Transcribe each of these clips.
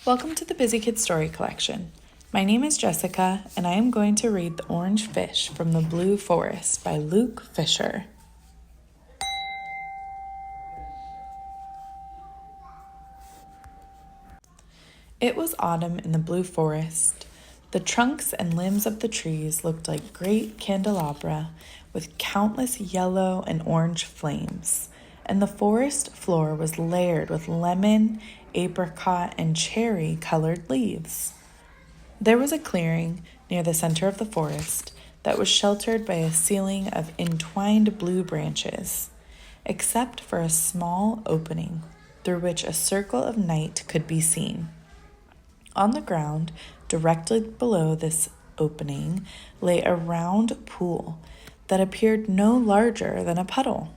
Welcome to the BusyKids story collection. My name is Jessica, and I am going to read The Orange Fish from the Blue Forest by Luke Fisher. It was autumn in the Blue Forest. The trunks and limbs of the trees looked like great candelabra with countless yellow and orange flames, and the forest floor was layered with lemon, apricot, and cherry-colored leaves. There was a clearing near the center of the forest that was sheltered by a ceiling of entwined blue branches, except for a small opening through which a circle of night could be seen. On the ground, directly below this opening, lay a round pool that appeared no larger than a puddle.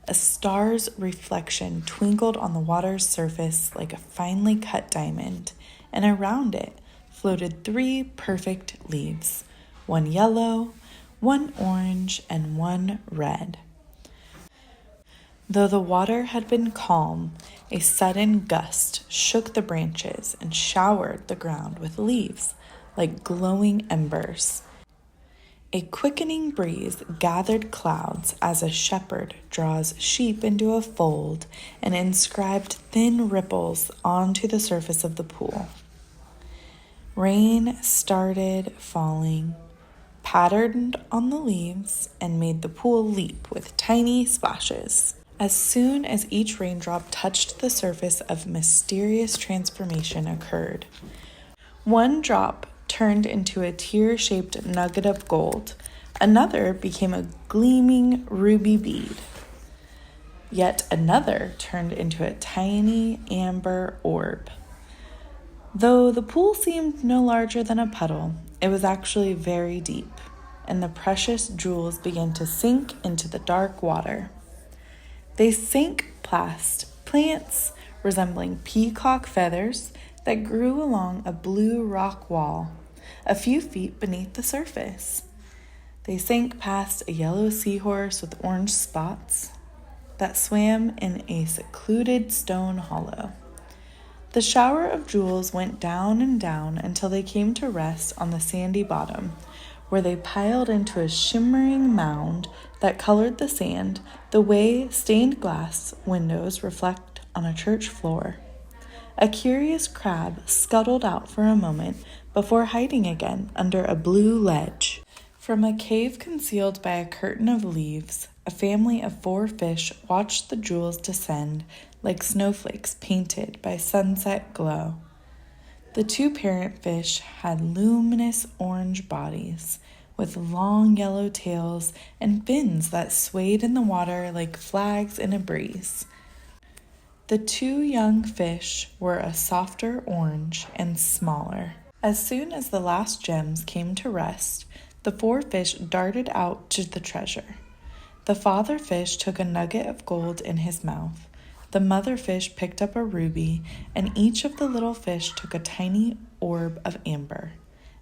A star's reflection twinkled on the water's surface like a finely cut diamond, and around it floated 3 perfect leaves, 1 yellow, 1 orange, and 1 red. Though the water had been calm, a sudden gust shook the branches and showered the ground with leaves like glowing embers. A quickening breeze gathered clouds as a shepherd draws sheep into a fold and inscribed thin ripples onto the surface of the pool. Rain started falling, patterned on the leaves, and made the pool leap with tiny splashes. As soon as each raindrop touched the surface, a mysterious transformation occurred. 1 drop turned into a tear-shaped nugget of gold. Another became a gleaming ruby bead. Yet another turned into a tiny amber orb. Though the pool seemed no larger than a puddle, it was actually very deep, and the precious jewels began to sink into the dark water. They sank past plants resembling peacock feathers that grew along a blue rock wall a few feet beneath the surface. They sank past a yellow seahorse with orange spots that swam in a secluded stone hollow. The shower of jewels went down and down until they came to rest on the sandy bottom, where they piled into a shimmering mound that colored the sand the way stained glass windows reflect on a church floor. A curious crab scuttled out for a moment before hiding again under a blue ledge. From a cave concealed by a curtain of leaves, a family of 4 fish watched the jewels descend like snowflakes painted by sunset glow. The 2 parent fish had luminous orange bodies with long yellow tails and fins that swayed in the water like flags in a breeze. The 2 young fish were a softer orange and smaller. As soon as the last gems came to rest, the 4 fish darted out to the treasure. The father fish took a nugget of gold in his mouth. The mother fish picked up a ruby, and each of the little fish took a tiny orb of amber.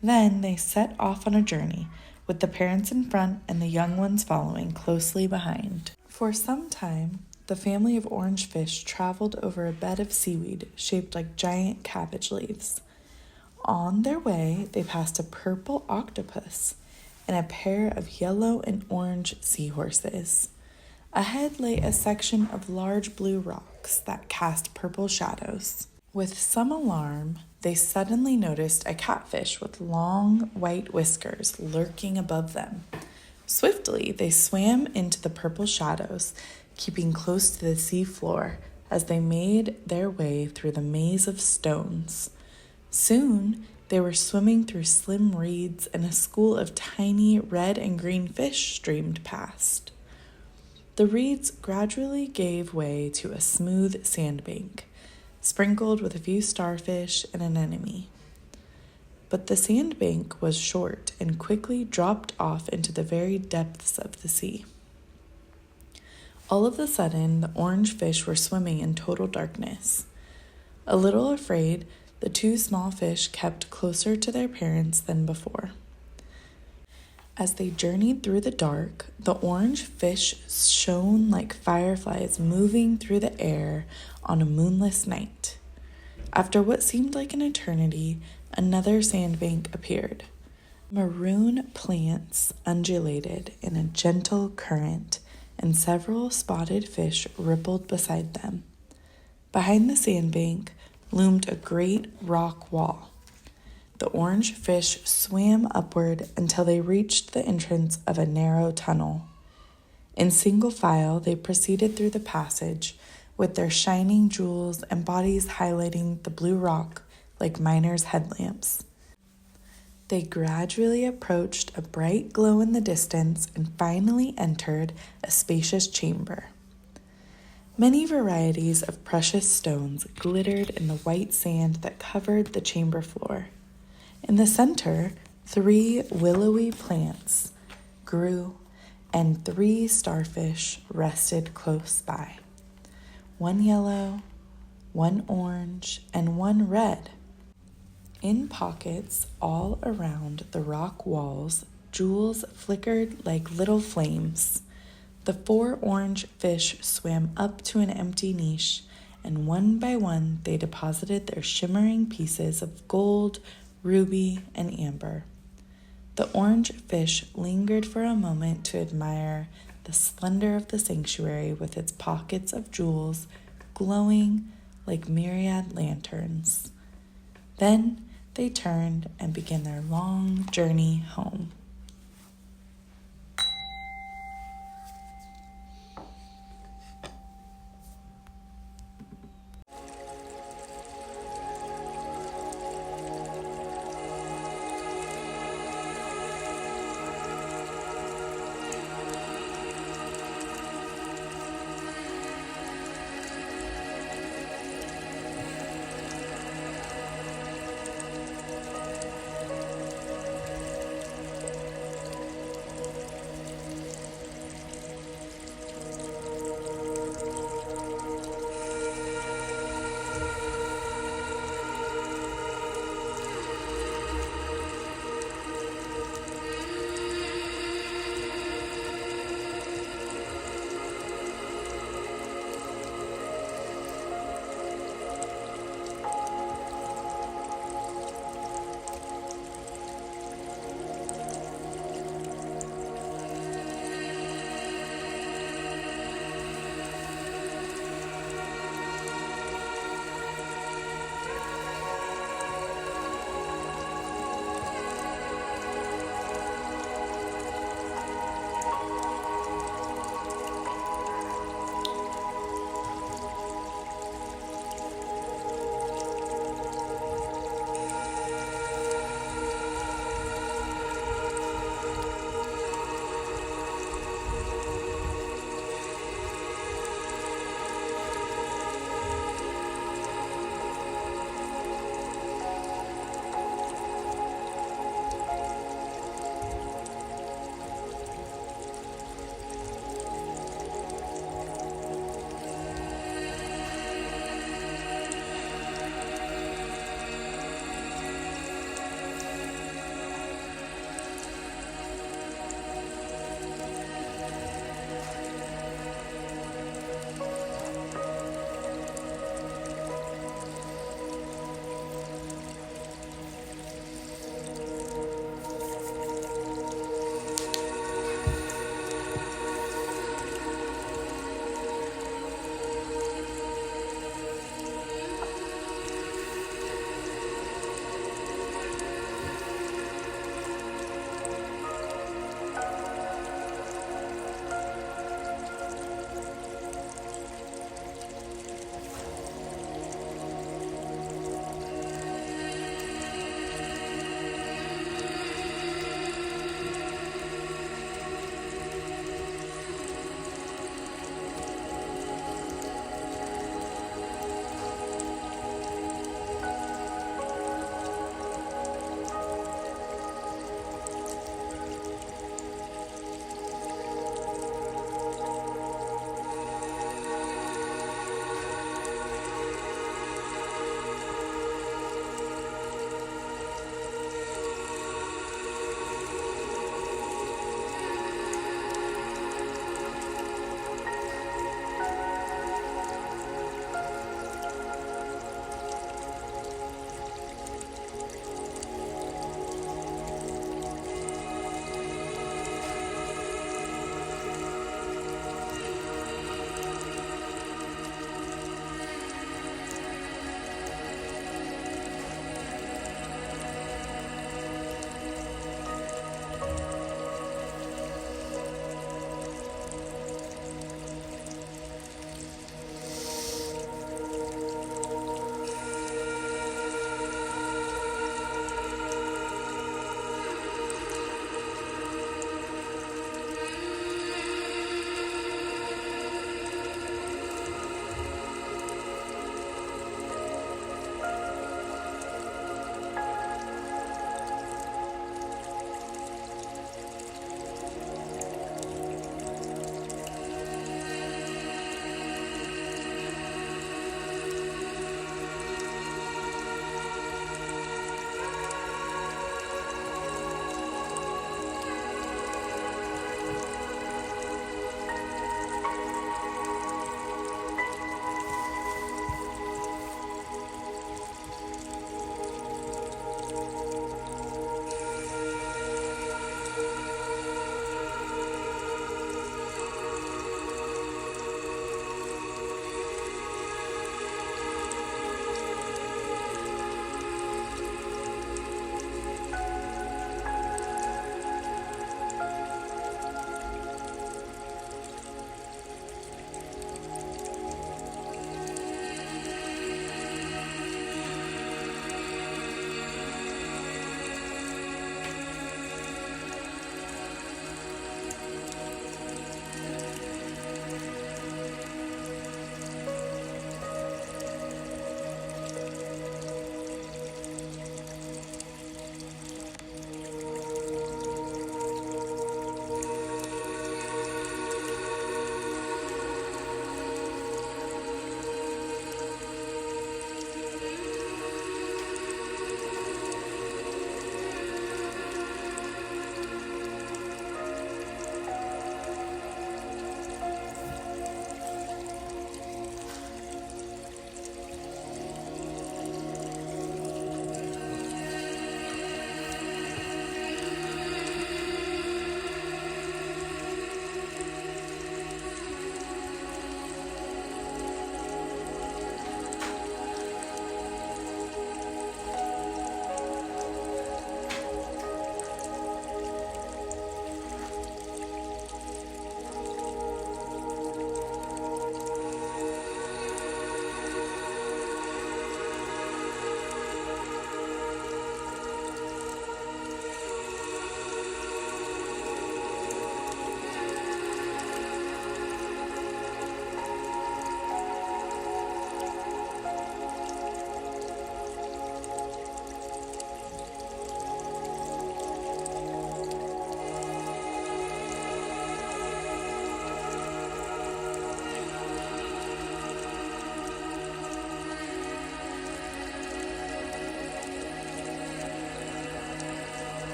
Then they set off on a journey, with the parents in front and the young ones following closely behind. For some time, the family of orange fish traveled over a bed of seaweed shaped like giant cabbage leaves. On their way, they passed a purple octopus and a pair of yellow and orange seahorses. Ahead lay a section of large blue rocks that cast purple shadows. With some alarm, they suddenly noticed a catfish with long white whiskers lurking above them. Swiftly, they swam into the purple shadows, keeping close to the sea floor as they made their way through the maze of stones. Soon, they were swimming through slim reeds, and a school of tiny red and green fish streamed past. The reeds gradually gave way to a smooth sandbank, sprinkled with a few starfish and an anemone. But the sandbank was short and quickly dropped off into the very depths of the sea. All of a sudden, the orange fish were swimming in total darkness. A little afraid, the 2 small fish kept closer to their parents than before. As they journeyed through the dark, the orange fish shone like fireflies moving through the air on a moonless night. After what seemed like an eternity, another sandbank appeared. Maroon plants undulated in a gentle current, and several spotted fish rippled beside them. Behind the sandbank loomed a great rock wall. The orange fish swam upward until they reached the entrance of a narrow tunnel. In single file, they proceeded through the passage, with their shining jewels and bodies highlighting the blue rock like miners' headlamps. They gradually approached a bright glow in the distance and finally entered a spacious chamber. Many varieties of precious stones glittered in the white sand that covered the chamber floor. In the center, 3 willowy plants grew, and 3 starfish rested close by. 1 yellow, 1 orange, and 1 red. In pockets all around the rock walls, jewels flickered like little flames. The 4 orange fish swam up to an empty niche, and one by one they deposited their shimmering pieces of gold, ruby, and amber. The orange fish lingered for a moment to admire the splendor of the sanctuary with its pockets of jewels glowing like myriad lanterns. Then they turned and began their long journey home.